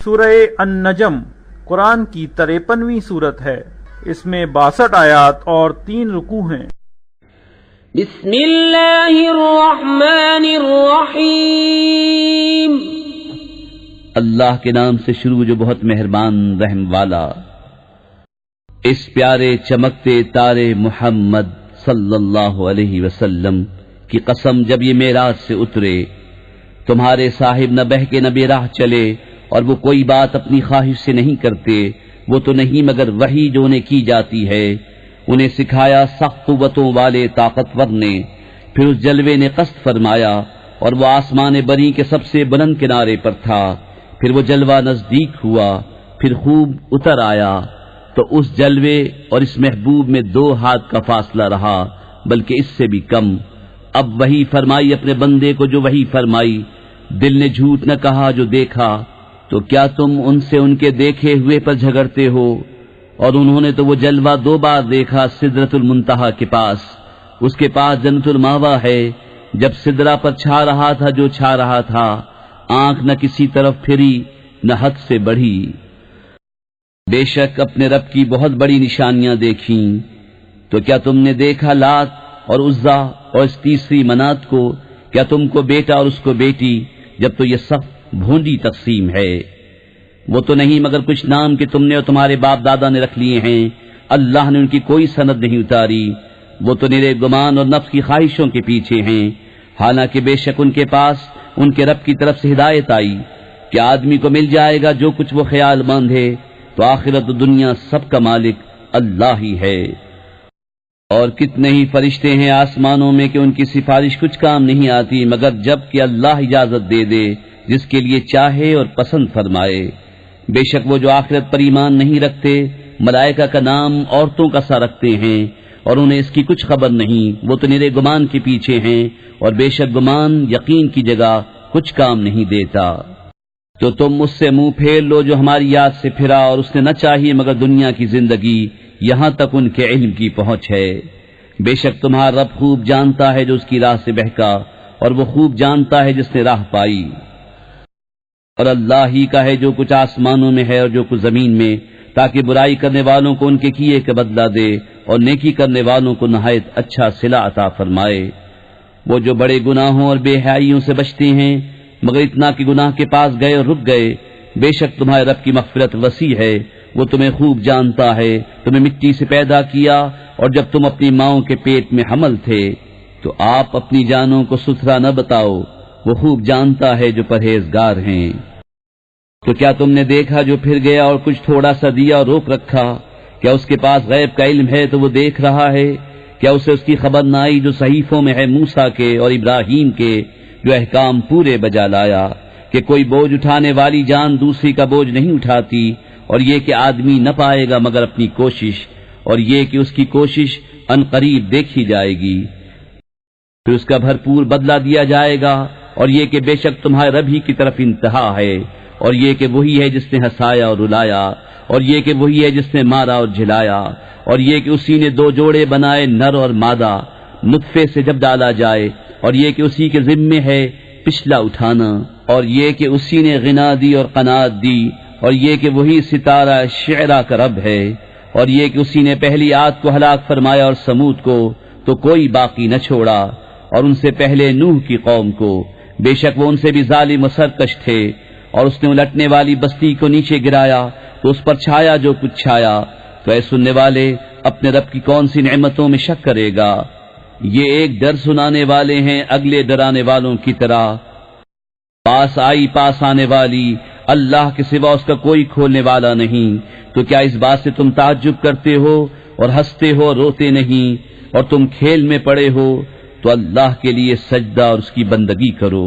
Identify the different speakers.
Speaker 1: سورہ النجم قرآن کی 53ویں سورت ہے۔ اس میں 62 آیات اور 3 رکوع ہیں۔
Speaker 2: بسم اللہ الرحمن الرحیم۔
Speaker 3: اللہ کے نام سے شروع جو بہت مہربان رحم والا۔ اس پیارے چمکتے تارے محمد صلی اللہ علیہ وسلم کی قسم جب یہ معراج سے اترے، تمہارے صاحب نہ بہکے نہ بے راہ چلے، اور وہ کوئی بات اپنی خواہش سے نہیں کرتے، وہ تو نہیں مگر وحی جو انہیں کی جاتی ہے۔ انہیں سکھایا سخت قوتوں والے طاقتور نے، پھر اس جلوے نے قصد فرمایا اور وہ آسمان بری کے سب سے بلند کنارے پر تھا۔ پھر وہ جلوہ نزدیک ہوا، پھر خوب اتر آیا، تو اس جلوے اور اس محبوب میں 2 ہاتھ کا فاصلہ رہا، بلکہ اس سے بھی کم۔ اب وحی فرمائی اپنے بندے کو جو وحی فرمائی، دل نے جھوٹ نہ کہا جو دیکھا، تو کیا تم ان سے ان کے دیکھے ہوئے پر جھگڑتے ہو؟ اور انہوں نے تو وہ جلوہ 2 بار دیکھا سدرۃ المنتہا کے پاس، اس کے پاس جنت الماوا ہے۔ جب سدرہ پر چھا رہا تھا جو چھا رہا تھا، آنکھ نہ کسی طرف پھری نہ حد سے بڑھی۔ بے شک اپنے رب کی بہت بڑی نشانیاں دیکھیں، تو کیا تم نے دیکھا لات اور عزا اور اس تیسری منات کو؟ کیا تم کو بیٹا اور اس کو بیٹی، جب تو یہ سخت بھونڈی تقسیم ہے۔ وہ تو نہیں مگر کچھ نام کہ تم نے اور تمہارے باپ دادا نے رکھ لیے ہیں، اللہ نے ان کی کوئی سند نہیں اتاری۔ وہ تو نرے گمان اور نفس کی خواہشوں کے پیچھے ہیں، حالانکہ بے شک ان کے پاس ان کے رب کی طرف سے ہدایت آئی کہ آدمی کو مل جائے گا جو کچھ وہ خیال مند ہے، تو آخرت و دنیا سب کا مالک اللہ ہی ہے۔ اور کتنے ہی فرشتے ہیں آسمانوں میں کہ ان کی سفارش کچھ کام نہیں آتی مگر جب کہ اللہ اجازت دے دے جس کے لیے چاہے اور پسند فرمائے۔ بے شک وہ جو آخرت پر ایمان نہیں رکھتے، ملائکہ کا نام عورتوں کا سا رکھتے ہیں، اور انہیں اس کی کچھ خبر نہیں، وہ تو نرے گمان کے پیچھے ہیں، اور بے شک گمان یقین کی جگہ کچھ کام نہیں دیتا۔ تو تم اس سے منہ پھیر لو جو ہماری یاد سے پھرا، اور اس نے نہ چاہیے مگر دنیا کی زندگی، یہاں تک ان کے علم کی پہنچ ہے۔ بے شک تمہارا رب خوب جانتا ہے جو اس کی راہ سے بہکا، اور وہ خوب جانتا ہے جس نے راہ پائی۔ اور اللہ ہی کا ہے جو کچھ آسمانوں میں ہے اور جو کچھ زمین میں، تاکہ برائی کرنے والوں کو ان کے کیے کا بدلہ دے اور نیکی کرنے والوں کو نہایت اچھا صلہ عطا فرمائے۔ وہ جو بڑے گناہوں اور بے حیائیوں سے بچتے ہیں مگر اتنا کہ گناہ کے پاس گئے اور رک گئے، بے شک تمہارے رب کی مغفرت وسیع ہے، وہ تمہیں خوب جانتا ہے۔ تمہیں مٹی سے پیدا کیا، اور جب تم اپنی ماؤں کے پیٹ میں حمل تھے تو آپ اپنی جانوں کو ستھرا نہ بتاؤ، وہ خوب جانتا ہے جو پرہیزگار ہیں۔ تو کیا تم نے دیکھا جو پھر گیا اور کچھ تھوڑا سا دیا اور روک رکھا؟ کیا اس کے پاس غیب کا علم ہے تو وہ دیکھ رہا ہے؟ کیا اسے اس کی خبر نہ آئی جو صحیفوں میں ہے موسیٰ کے اور ابراہیم کے، جو احکام پورے بجا لایا کہ کوئی بوجھ اٹھانے والی جان دوسری کا بوجھ نہیں اٹھاتی، اور یہ کہ آدمی نہ پائے گا مگر اپنی کوشش، اور یہ کہ اس کی کوشش ان قریب دیکھی جائے گی، پھر اس کا بھرپور بدلہ دیا جائے گا۔ اور یہ کہ بے شک تمہارے رب ہی کی طرف انتہا ہے، اور یہ کہ وہی ہے جس نے ہنسایا اور رلایا، اور یہ کہ وہی ہے جس نے مارا اور جھلایا، اور یہ کہ اسی نے 2 جوڑے بنائے نر اور مادہ نطفے سے جب ڈالا جائے، اور یہ کہ اسی کے ذمے ہے پچھلا اٹھانا، اور یہ کہ اسی نے غنا دی اور قناعت دی، اور یہ کہ وہی ستارہ شعرا کا رب ہے، اور یہ کہ اسی نے پہلی عاد کو ہلاک فرمایا اور سمود کو تو کوئی باقی نہ چھوڑا، اور ان سے پہلے نوح کی قوم کو، بے شک وہ ان سے بھی ظالم و سرکش تھے۔ اور اس نے الٹنے والی بستی کو نیچے گرایا تو اس پر چھایا جو کچھ چھایا۔ تو اے سننے والے، اپنے رب کی کون سی نعمتوں میں شک کرے گا؟ یہ ایک ڈر سنانے والے ہیں اگلے ڈرانے والوں کی طرح۔ پاس آنے والی، اللہ کے سوا اس کا کوئی کھولنے والا نہیں۔ تو کیا اس بات سے تم تعجب کرتے ہو اور ہنستے ہو اور روتے نہیں؟ اور تم کھیل میں پڑے ہو تو اللہ کے لیے سجدہ اور اس کی بندگی کرو۔